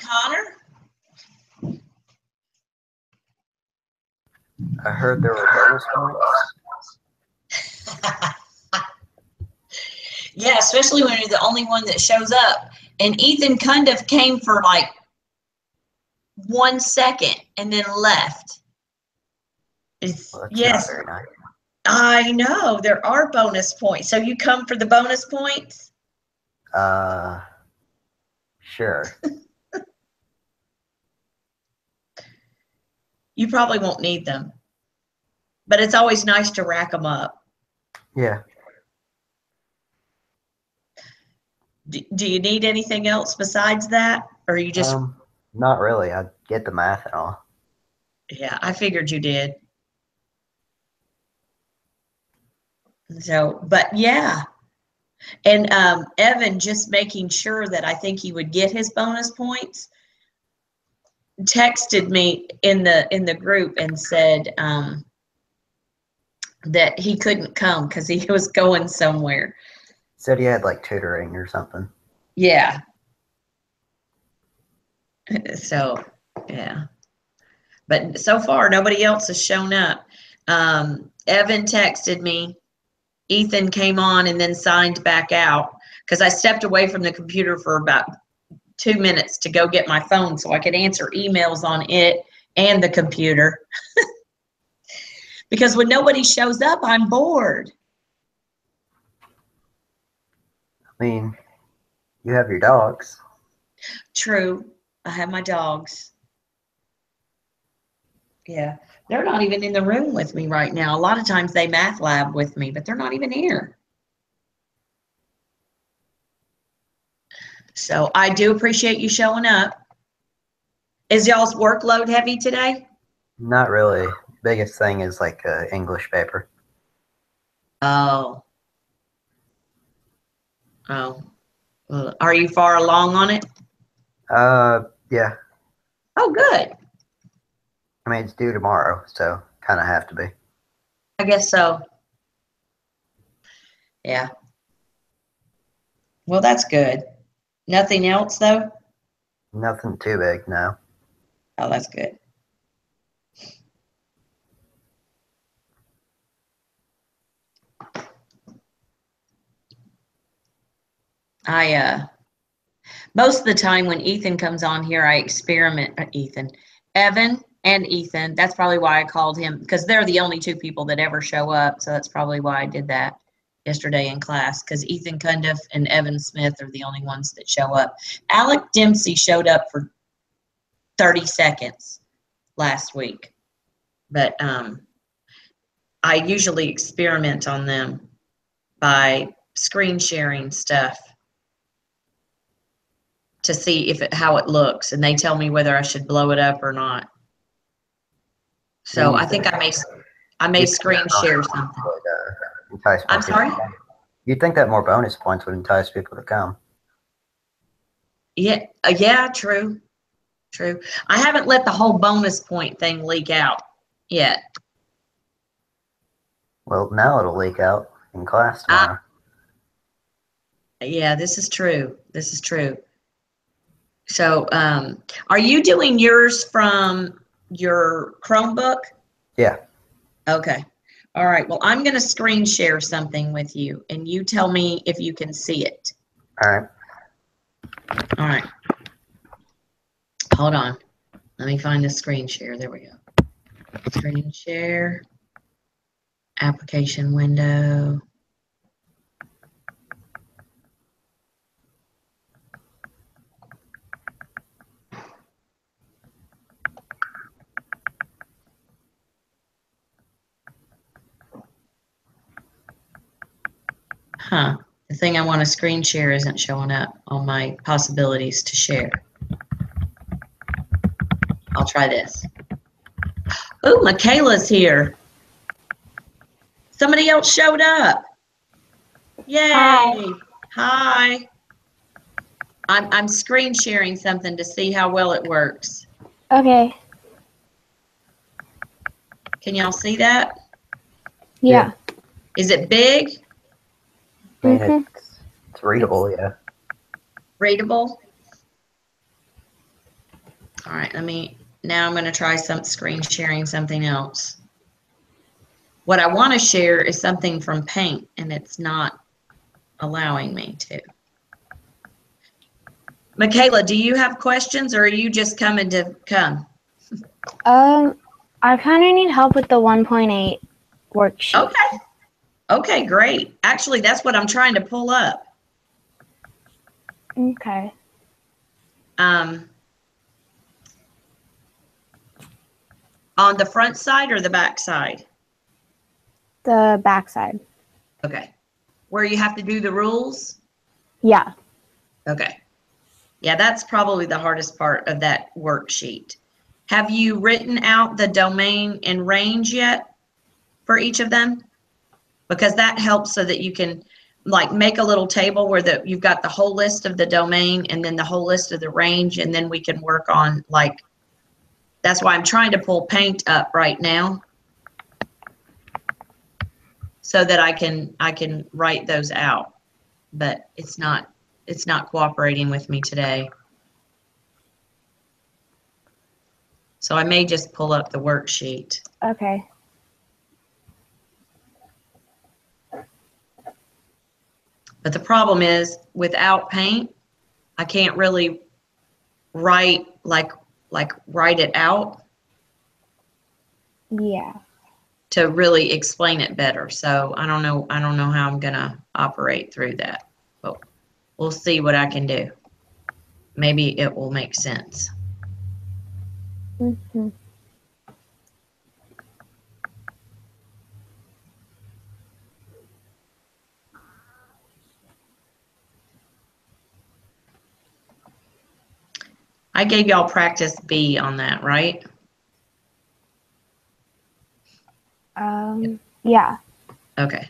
Connor? I heard there were bonus points. Yeah, especially when you're the only one that shows up. And Ethan kind of came for like 1 second and then left. Well, Yes, very nice. I know there are bonus points. So you come for the bonus points? Sure. You probably won't need them, but it's always nice to rack them up. Yeah. Do you need anything else besides that, or you just? Not really. I get the math and all. Yeah, I figured you did. So, but yeah. And Evan, just making sure that I think he would get his bonus points, texted me in the group and said that he couldn't come because he was going somewhere. Said he had like tutoring or something. Yeah. So, yeah. But so far, nobody else has shown up. Evan texted me. Ethan came on and then signed back out because I stepped away from the computer for about 2 minutes to go get my phone so I could answer emails on it and the computer. Because when nobody shows up, I'm bored. I mean, you have your dogs. True. I have my dogs. Yeah. They're not even in the room with me right now. A lot of times they math lab with me, but they're not even here. So I do appreciate you showing up. Is y'all's workload heavy today? Not really. Biggest thing is like English paper. Oh. Oh. Well, are you far along on it? Yeah. Oh, good. I mean, it's due tomorrow, so kind of have to be. I guess so. Yeah. Well, that's good. Nothing else, though? Nothing too big, no. Oh, that's good. Most of the time when Ethan comes on here, I experiment. Evan and Ethan. That's probably why I called him, because they're the only two people that ever show up. So that's probably why I did that yesterday in class, because Ethan Cundiff and Evan Smith are the only ones that show up. Alec Dempsey showed up for 30 seconds last week, but I usually experiment on them by screen sharing stuff to see how it looks, and they tell me whether I should blow it up or not. So I think I may screen share something. I'm sorry? You'd think that more bonus points would entice people to come. Yeah, yeah, true. I haven't let the whole bonus point thing leak out yet. Well, now it'll leak out in class tomorrow. Yeah, this is true. So, are you doing yours from your Chromebook? Yeah. Okay. All right. Well, I'm going to screen share something with you, and you tell me if you can see it. All right. All right. Hold on. Let me find the screen share. There we go. Screen share. Application window. Huh. The thing I want to screen share isn't showing up on my possibilities to share. I'll try this. Oh, Michaela's here. Somebody else showed up. Yay. Hi. I'm screen sharing something to see how well it works. Okay. Can y'all see that? Yeah. Is it big? I mean, it's readable, yeah. Readable? All right, now I'm going to try screen sharing something else. What I want to share is something from Paint, and it's not allowing me to. Michaela, do you have questions, or are you just coming to come? I kind of need help with the 1.8 worksheet. Okay. Okay, great. Actually, that's what I'm trying to pull up. Okay. On the front side or the back side? The backside. Okay. Where you have to do the rules? Yeah. Okay. Yeah, that's probably the hardest part of that worksheet. Have you written out the domain and range yet for each of them? Because that helps so that you can like make a little table where you've got the whole list of the domain and then the whole list of the range, and then we can work on like, that's why I'm trying to pull Paint up right now so that I can write those out, but it's not cooperating with me today. So I may just pull up the worksheet. Okay. But the problem is without Paint, I can't really write write it out Yeah. to really explain it better. So I don't know how I'm gonna operate through that, but we'll see what I can do. Maybe it will make sense. Mm-hmm. I gave y'all practice B on that, right? Yeah. Okay.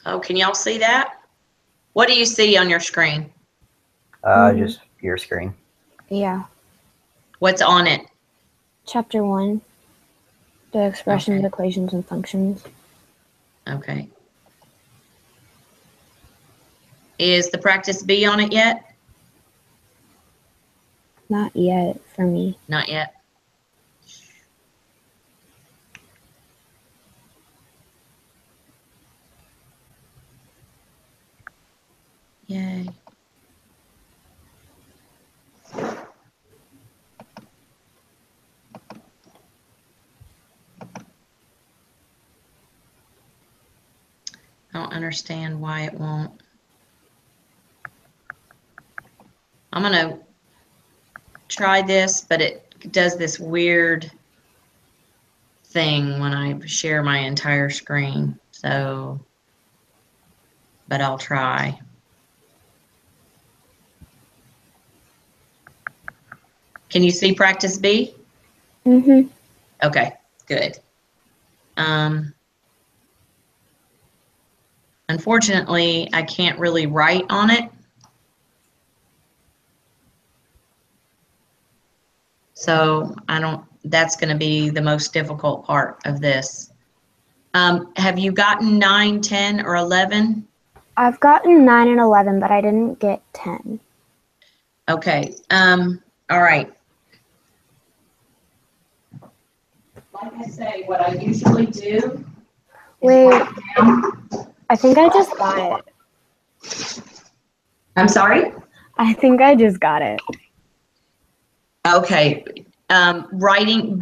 Oh, can y'all see that? What do you see on your screen? Just your screen. Yeah. What's on it? Chapter 1. The expressions, Okay. equations, and functions. Okay. Is the practice B on it yet? Not yet for me. Not yet. Yay. I don't understand why it won't. I'm gonna try this, but it does this weird thing when I share my entire screen. So, but I'll try. Can you see practice B? Mm-hmm. Okay, good. Unfortunately, I can't really write on it. So that's going to be the most difficult part of this. Have you gotten 9, 10, or 11? I've gotten 9 and 11, but I didn't get 10. Okay. All right. Like I say, what I usually do is Wait, write down. I think I just got it. I'm sorry? I think I just got it. Okay. Writing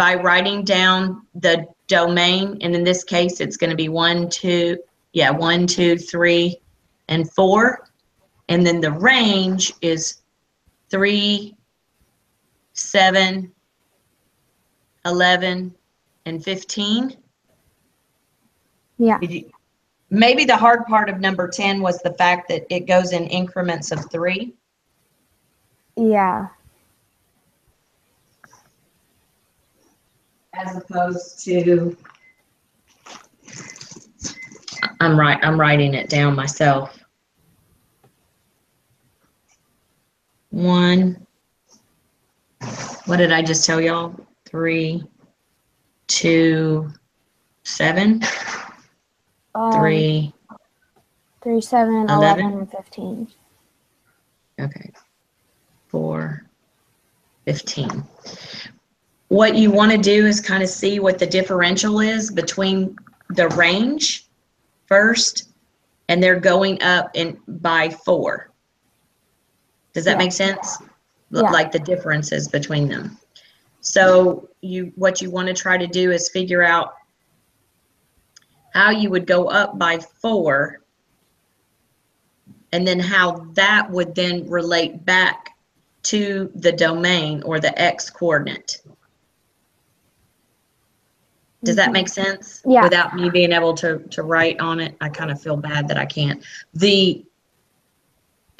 down the domain, and in this case, it's going to be 1, 2, 3, and 4. And then the range is 3, 7, 11, and 15. Yeah. Maybe the hard part of number 10 was the fact that it goes in increments of 3. Yeah. As opposed to, I'm writing it down myself. 1, what did I just tell y'all? 3, 2, 7, 3, 3, 7, 11, and 15. Okay. 4, 15. What you want to do is kind of see what the differential is between the range first, and they're going up by 4. Does that make sense? Yeah. Like the differences between them. So what you want to try to do is figure out how you would go up by 4, and then how that would then relate back to the domain or the x coordinate. Does that make sense? Yeah. Without me being able to write on it, I kind of feel bad that I can't. The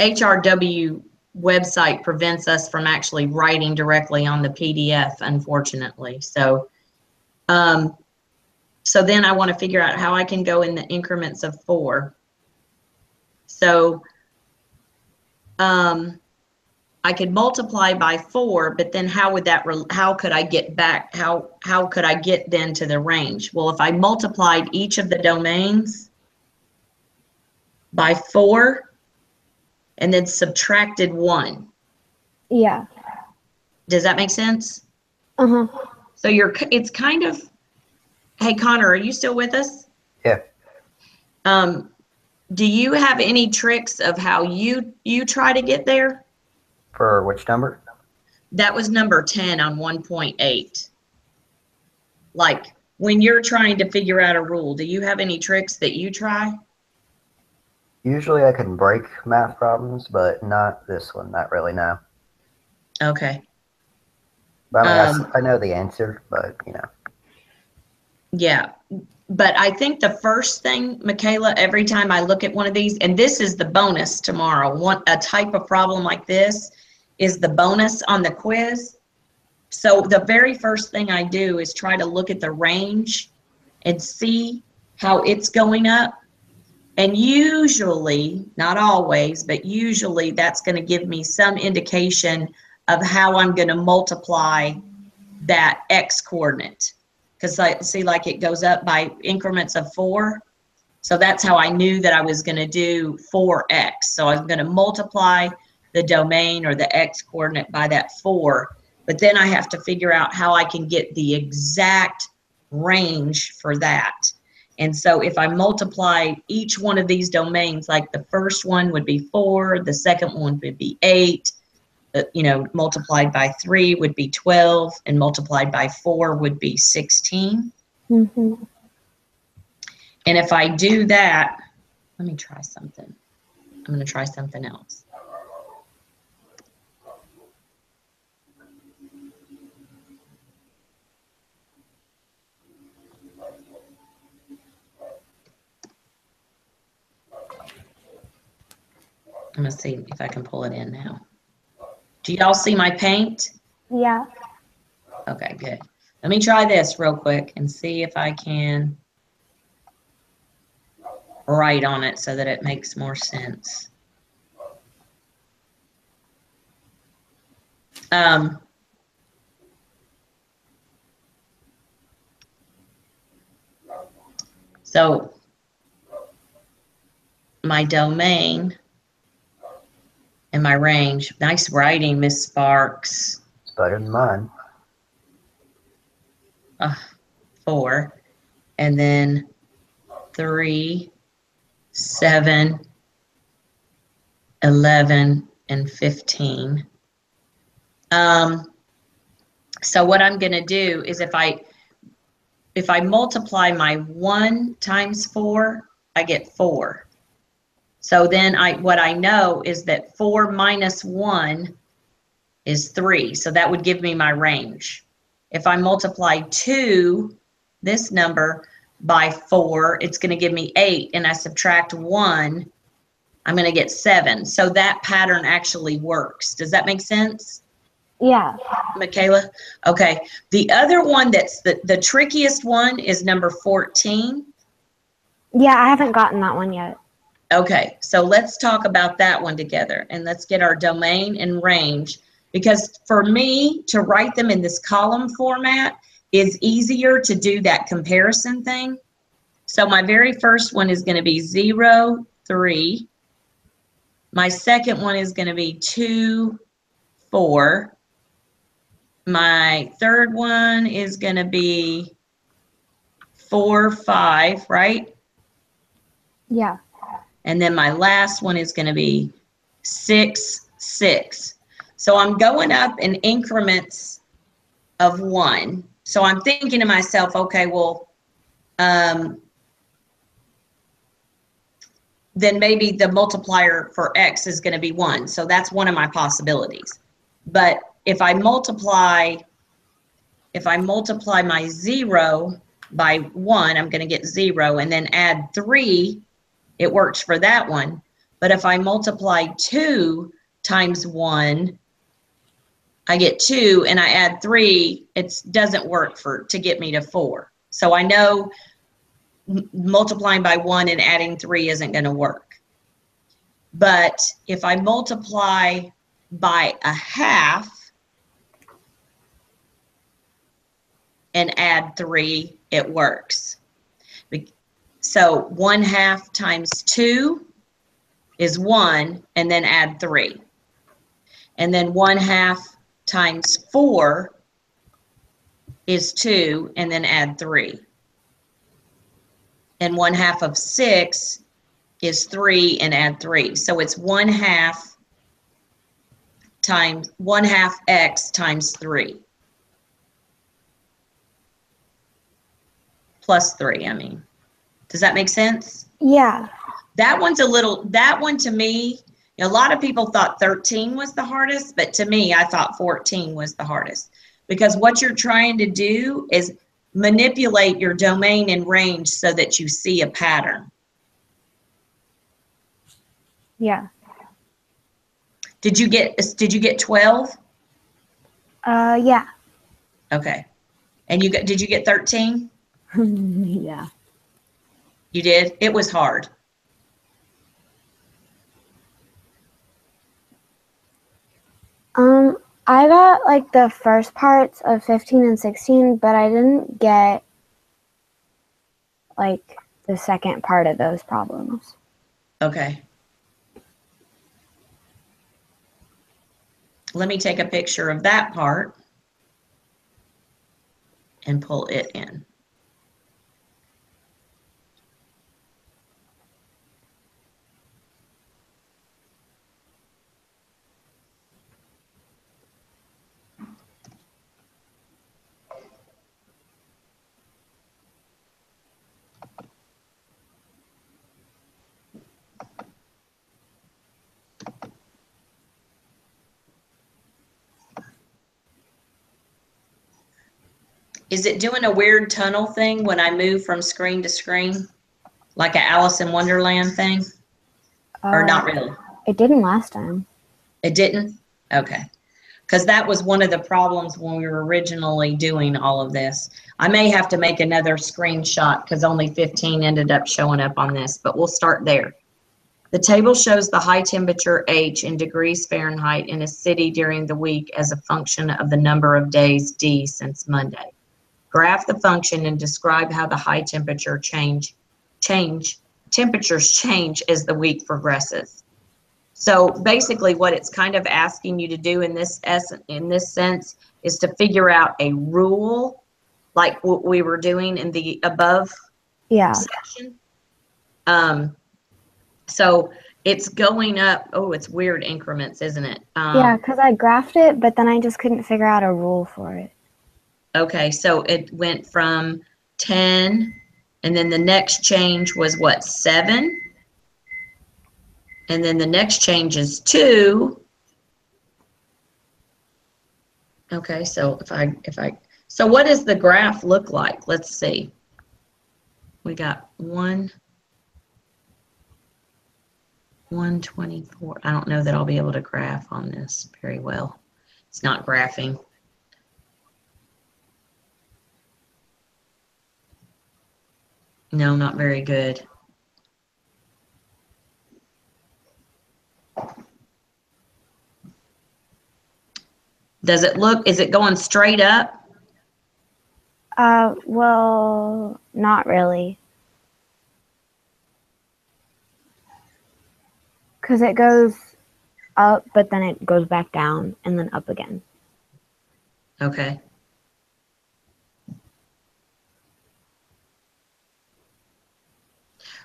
HRW website prevents us from actually writing directly on the PDF, unfortunately. So, so then I want to figure out how I can go in the increments of 4. So, I could multiply by 4, but then how would that, how could I get back, how could I get then to the range? Well, if I multiplied each of the domains by 4 and then subtracted 1. Yeah. Does that make sense? Uh-huh. So it's kind of, hey, Connor, are you still with us? Yeah. Do you have any tricks of how you try to get there? For which number? That was number 10 on 1.8. Like when you're trying to figure out a rule, do you have any tricks that you try? Usually I can break math problems, but not this one. Not really, no. Okay. But I mean, I know the answer, but you know. Yeah. But I think the first thing, Michaela, every time I look at one of these, and this is the bonus tomorrow, a type of problem like this is the bonus on the quiz. So the very first thing I do is try to look at the range and see how it's going up. And usually, not always, but usually that's going to give me some indication of how I'm going to multiply that x coordinate. Because I see like it goes up by increments of 4. So that's how I knew that I was going to do 4x. So I was going to multiply the domain or the x coordinate by that 4. But then I have to figure out how I can get the exact range for that. And so if I multiply each one of these domains, like the first one would be 4, the second one would be 8, you know, multiplied by 3 would be 12, and multiplied by 4 would be 16. Mm-hmm. And if I do that, let me try something. I'm going to try something else. I'm going to see if I can pull it in now. Do y'all see my paint? Yeah. Okay, good. Let me try this real quick and see if I can write on it so that it makes more sense. So my domain and my range. Nice writing, Miss Sparks. It's better than mine. 4, and then 3, 7, 11, and 15. So what I'm going to do is if I multiply my 1 times 4, I get 4. So then what I know is that 4 minus 1 is 3. So that would give me my range. If I multiply 2, this number, by 4, it's going to give me 8, and I subtract 1, I'm going to get 7. So that pattern actually works. Does that make sense, Yeah. Michaela? Okay. The other one that's the trickiest one is number 14. Yeah, I haven't gotten that one yet. Okay, so let's talk about that one together, and let's get our domain and range, because for me to write them in this column format is easier to do that comparison thing. So my very first one is going to be 0, 3. My second one is going to be 2, 4. My third one is going to be 4, 5, right? Yeah. And then my last one is going to be 6, 6. So I'm going up in increments of 1. So I'm thinking to myself, okay, well, then maybe the multiplier for x is going to be 1. So that's one of my possibilities. But if I multiply my 0 by 1, I'm going to get 0, and then add 3, it works for that one. But if I multiply 2 times 1, I get 2, and I add 3, it doesn't work to get me to 4. So I know multiplying by 1 and adding 3 isn't going to work. But if I multiply by a half and add 3, it works. So 1/2 times 2 is 1, and then add 3. And then 1/2 times 4 is 2, and then add 3. And 1/2 of 6 is 3, and add 3. So it's 1/2 x times 3. Plus 3, I mean. Does that make sense? Yeah. That one to me, a lot of people thought 13 was the hardest, but to me, I thought 14 was the hardest. Because what you're trying to do is manipulate your domain and range so that you see a pattern. Yeah. Did you get 12? Yeah. Okay. And did you get 13? Yeah. You did? It was hard. I got like the first parts of 15 and 16, but I didn't get like the second part of those problems. Okay. Let me take a picture of that part and pull it in. Is it doing a weird tunnel thing when I move from screen to screen? Like a Alice in Wonderland thing? Or not really? It didn't last time. It didn't? Okay. Because that was one of the problems when we were originally doing all of this. I may have to make another screenshot because only 15 ended up showing up on this, but we'll start there. The table shows the high temperature H in degrees Fahrenheit in a city during the week as a function of the number of days D since Monday. Graph the function and describe how the high temperature temperatures change as the week progresses. So basically what it's kind of asking you to do in this sense is to figure out a rule like what we were doing in the above section. So it's going up. Oh, it's weird increments, isn't it? Yeah, because I graphed it, but then I just couldn't figure out a rule for it. Okay, so it went from 10, and then the next change was what, 7? And then the next change is 2. Okay, so so what does the graph look like? Let's see. we got 124. I don't know that I'll be able to graph on this very well. It's not graphing. No, not very good. Does it look, is it going straight up? Well, not really. Because it goes up, but then it goes back down and then up again. Okay.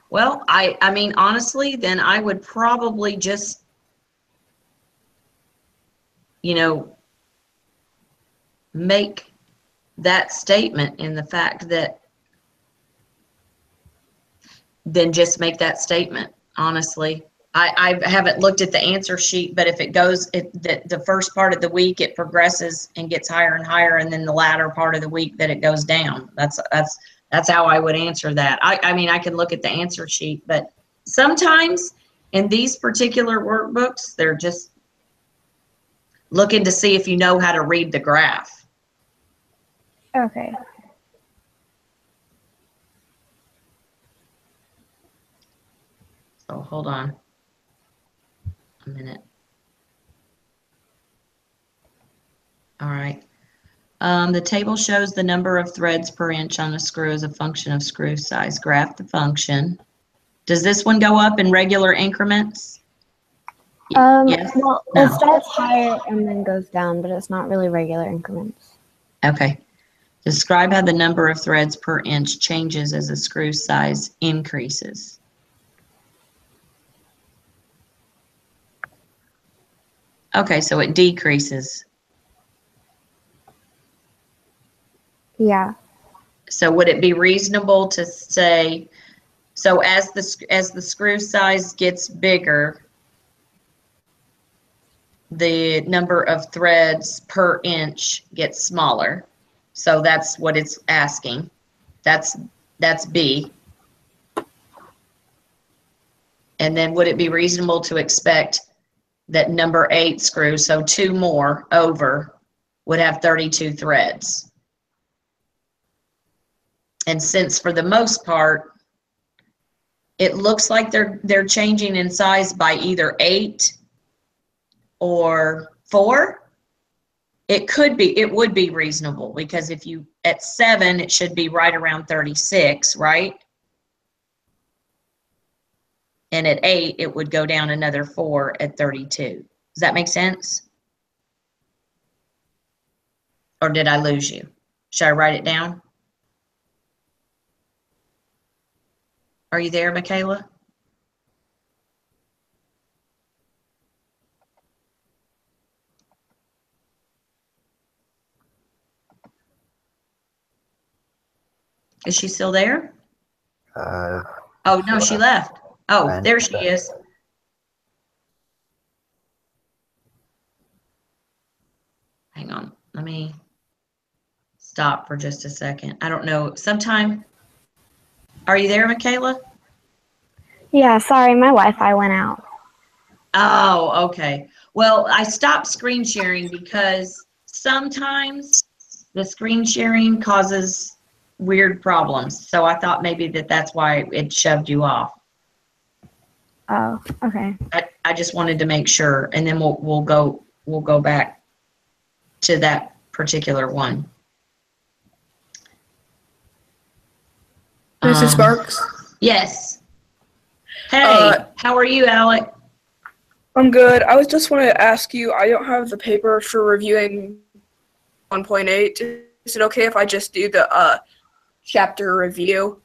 Well, I mean, honestly, then I would probably just, you know, make that statement in the fact that, then just make that statement, honestly. I haven't looked at the answer sheet, but if it goes, the first part of the week, it progresses and gets higher and higher, and then the latter part of the week that it goes down. That's how I would answer that. I mean, I can look at the answer sheet, but sometimes in these particular workbooks, they're just looking to see if you know how to read the graph. Okay. So hold on a minute. All right. The table shows the number of threads per inch on a screw as a function of screw size. Graph the function. Does this one go up in regular increments? Yes? Well, No. it starts higher and then goes down, but it's not really regular increments. Okay. Describe how the number of threads per inch changes as the screw size increases. Okay, so it decreases. Yeah. So would it be reasonable to say, so as the screw size gets bigger, the number of threads per inch gets smaller? So that's what it's asking. That's B. And then would it be reasonable to expect that number 8 screw, so 2 more over, would have 32 threads? And since for the most part, it looks like they're changing in size by either 8 or 4, it would be reasonable, because if you, at 7, it should be right around 36, right? And at 8, it would go down another 4 at 32. Does that make sense? Or did I lose you? Should I write it down? Are you there, Michaela? Is she still there? Oh, no, she left. Oh, there she is. Hang on. Let me stop for just a second. I don't know. Sometime. Are you there, Michaela? Yeah, sorry, my Wi-Fi went out. Oh, okay. Well, I stopped screen sharing because sometimes the screen sharing causes weird problems. So I thought maybe that's why it shoved you off. Oh, okay. I just wanted to make sure, and then we'll go back to that particular one. Mrs. Sparks? Yes. Hey, how are you, Alec? I'm good. I was just wanted to ask you, I don't have the paper for reviewing 1.8. Is it okay if I just do the chapter review?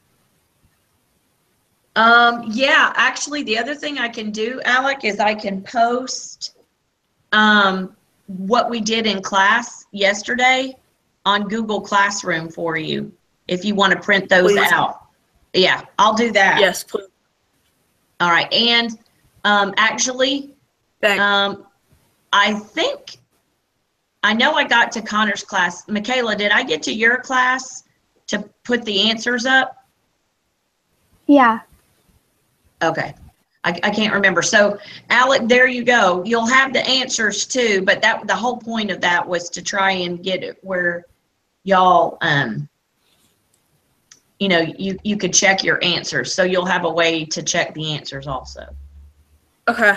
Yeah, actually, the other thing I can do, Alec, is I can post what we did in class yesterday on Google Classroom for you, if you want to print those out. Yeah, I'll do that. Yes, please. All right, and actually, I think, I know I got to Connor's class. Michaela, did I get to your class to put the answers up? Yeah. Okay. I can't remember. So, Alec, there you go. You'll have the answers too, but the whole point of that was to try and get it where y'all, you could check your answers. So you'll have a way to check the answers also. Okay.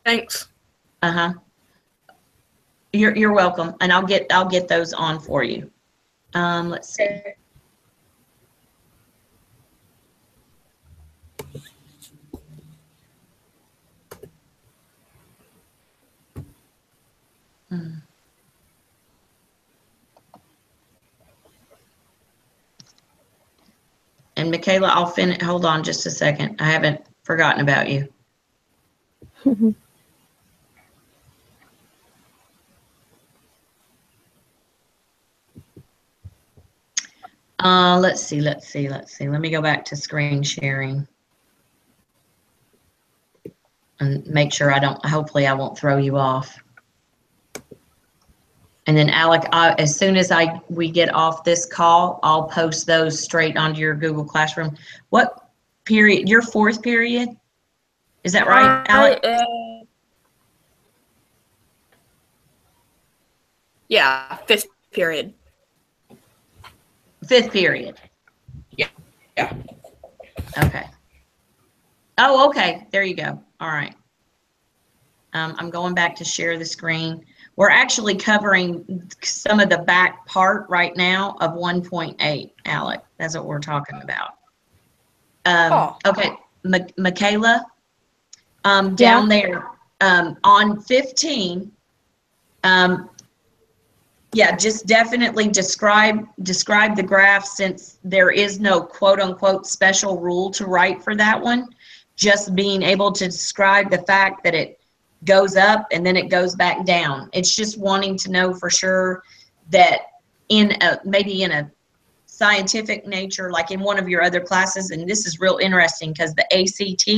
Thanks. Uh-huh. You're welcome. And I'll get those on for you. Let's see. And Michaela, I'll finish. Hold on just a second. I haven't forgotten about you. Let's see. Let me go back to screen sharing and make sure hopefully I won't throw you off. And then Alec, as soon as we get off this call, I'll post those straight onto your Google Classroom. What period? Your fourth period? Is that right, Alec? Yeah, fifth period. Fifth period. Yeah. Okay. Oh, okay. There you go. All right. I'm going back to share the screen. We're actually covering some of the back part right now of 1.8, Alec. That's what we're talking about. Okay, Michaela, down there on 15, yeah, just definitely describe the graph, since there is no quote unquote special rule to write for that one. Just being able to describe the fact that it goes up and then it goes back down. It's just wanting to know for sure that maybe in a scientific nature, like in one of your other classes, and this is real interesting because the ACT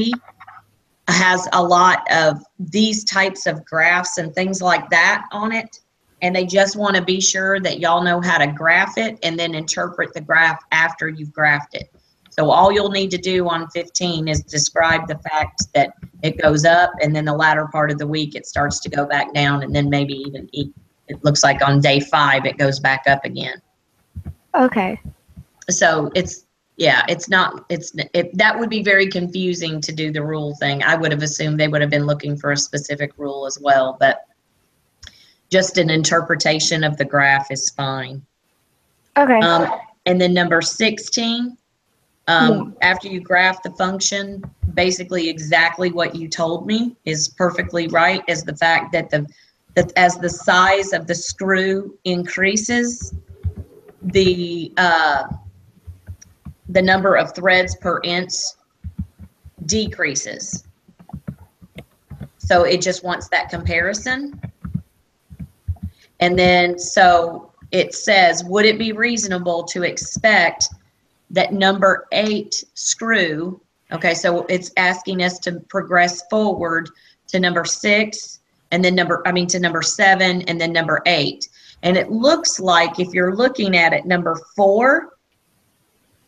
has a lot of these types of graphs and things like that on it. And they just want to be sure that y'all know how to graph it and then interpret the graph after you've graphed it. So all you'll need to do on 15 is describe the fact that it goes up, and then the latter part of the week it starts to go back down, and then maybe even it looks like on day 5 it goes back up again. Okay. So that would be very confusing to do the rule thing. I would have assumed they would have been looking for a specific rule as well, but just an interpretation of the graph is fine. Okay. And then number 16, after you graph the function, basically exactly what you told me is perfectly right, is the fact that as the size of the screw increases, the number of threads per inch decreases. So it just wants that comparison. And then so it says, would it be reasonable to expect that number 8 screw, okay, so it's asking us to progress forward to number 6, and then to number 7, and then number 8. And it looks like, if you're looking at it, number 4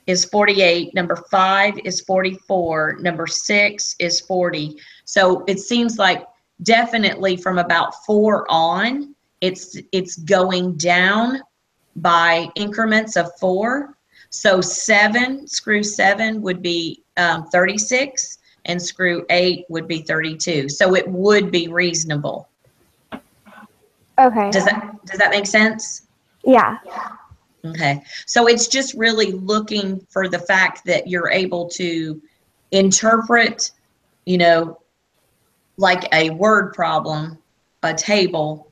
is 48, number 5 is 44, number 6 is 40. So it seems like definitely from about 4 on, it's going down by increments of 4. So screw 7 would be 36, and screw 8 would be 32. So it would be reasonable. Okay. Does that make sense? Yeah. Okay. So it's just really looking for the fact that you're able to interpret, like a word problem, a table,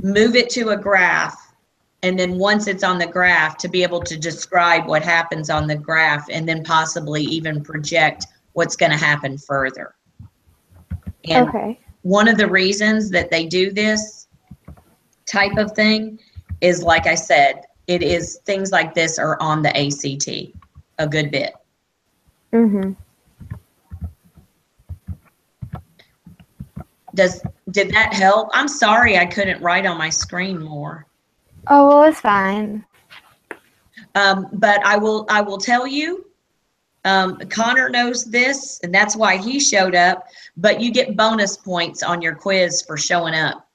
move it to a graph, and then once it's on the graph, to be able to describe what happens on the graph, and then possibly even project what's going to happen further. And Okay. one of the reasons that they do this type of thing is, like I said, it is things like this are on the ACT a good bit. Mhm. Did that help? I'm sorry I couldn't write on my screen more. Oh, well, it's fine. But I will tell you Connor knows this, and that's why he showed up, but you get bonus points on your quiz for showing up.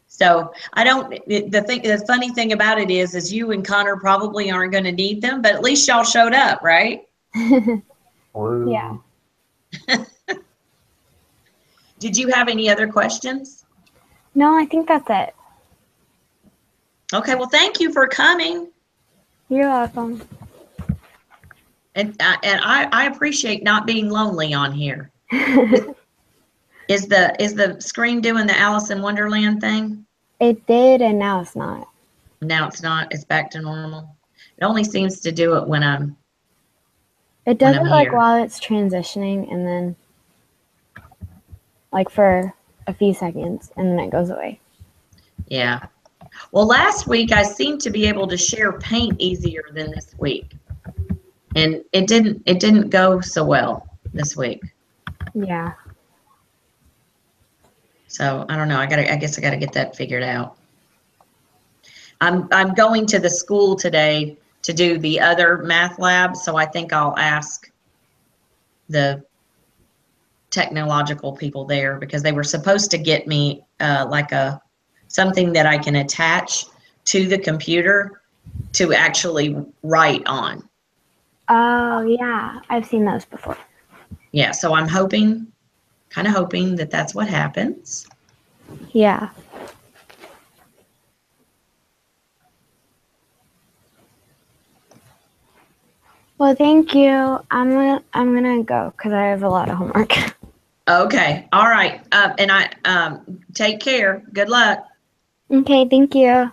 So the funny thing about it is you and Connor probably aren't going to need them, but at least y'all showed up, right? Woo. Yeah. Did you have any other questions? No, I think that's it. Okay, well, thank you for coming. You're welcome. And I appreciate not being lonely on here. Is the screen doing the Alice in Wonderland thing? It did, and now it's not. Now it's not. It's back to normal. It only seems to do it when I'm It does I'm it like here. while it's transitioning, and then like for a few seconds, and then it goes away. Yeah. Well, last week I seemed to be able to share paint easier than this week. And it didn't go so well this week. Yeah. So I don't know. I guess I gotta get that figured out. I'm going to the school today to do the other math lab, so I think I'll ask the technological people there because they were supposed to get me like something that I can attach to the computer to actually write on. Oh, yeah. I've seen those before. Yeah, so I'm kind of hoping that that's what happens. Yeah. Well, thank you. I'm gonna go because I have a lot of homework. Okay, all right. And I take care. Good luck. Okay, thank you.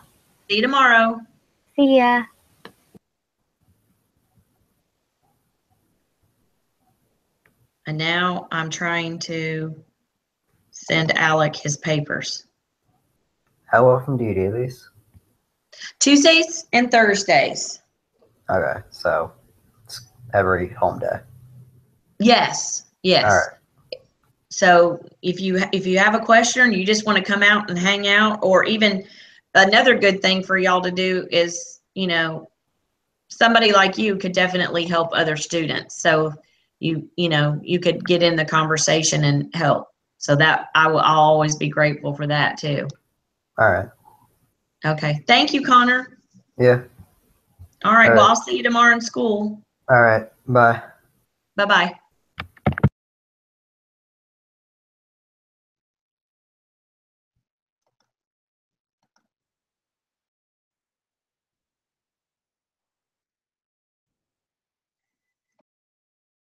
See you tomorrow. See ya. And now I'm trying to send Alec his papers. How often do you do these? Tuesdays and Thursdays. Okay, so it's every home day. Yes, yes. All right. So if you have a question or you just want to come out and hang out, or even another good thing for y'all to do is, somebody like you could definitely help other students. So you could get in the conversation and help. So that I'll always be grateful for that too. All right. Okay. Thank you, Connor. Yeah. All right. All Well, right. I'll see you tomorrow in school. All right. Bye. Bye-bye.